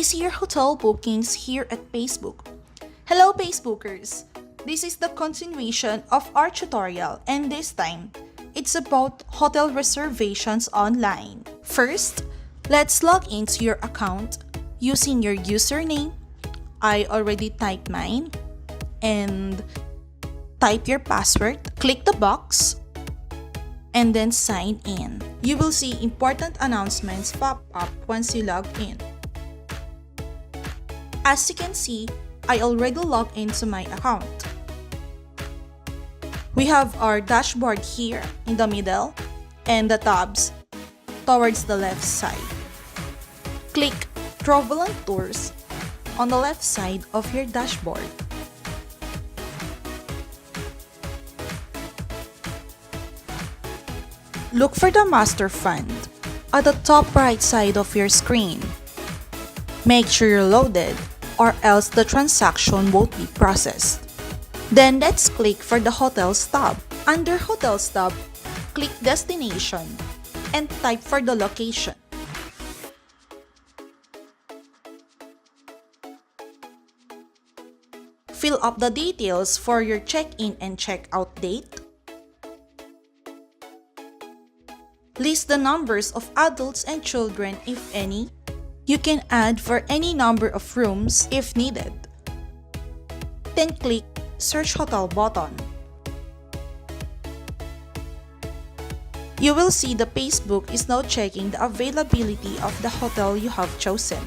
see your hotel bookings here at Paysbook. Hello Paysbookers! This is the continuation of our tutorial, and this time, it's about hotel reservations online. First, let's log into your account using your username. I already typed mine. And type your password, click the box, and then sign in. You will see important announcements pop up once you log in. As you can see, I already logged into my account. We have our dashboard here in the middle and the tabs towards the left side. Click Travel and Tours on the left side of your dashboard. Look for the master fund at the top right side of your screen. Make sure you're loaded or else the transaction won't be processed. Then let's click for the Hotels tab. Under Hotels tab, click Destination and type for the location. Fill up the details for your check-in and check-out date. List the numbers of adults and children if any. You can add for any number of rooms if needed. Then click Search Hotel button. You will see the Paysbook is now checking the availability of the hotel you have chosen.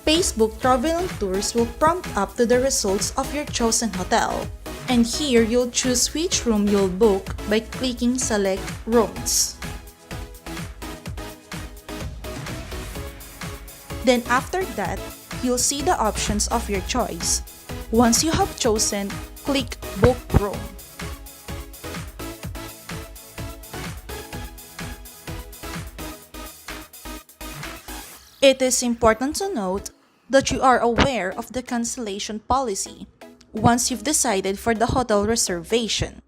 Paysbook Travel and Tours will prompt up to the results of your chosen hotel. And here you'll choose which room you'll book by clicking Select Rooms. Then after that, you'll see the options of your choice. Once you have chosen, click Book Room. It is important to note that you are aware of the cancellation policy once you've decided for the hotel reservation.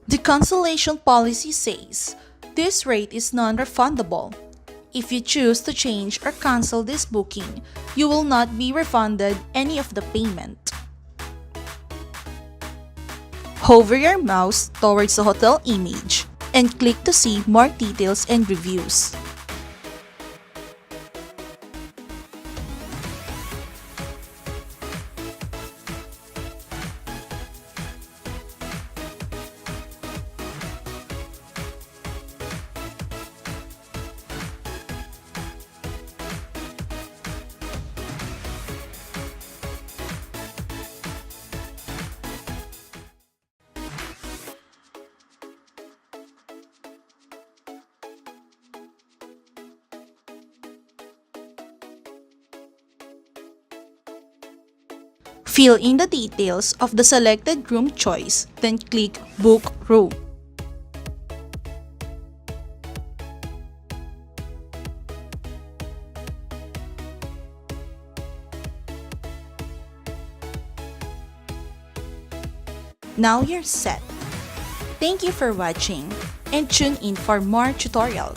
The cancellation policy says this rate is non-refundable. If you choose to change or cancel this booking, you will not be refunded any of the payment. Hover your mouse towards the hotel image and click to see more details and reviews. Fill in the details of the selected room choice, then click Book Room. Now you're set. Thank you for watching and tune in for more tutorial.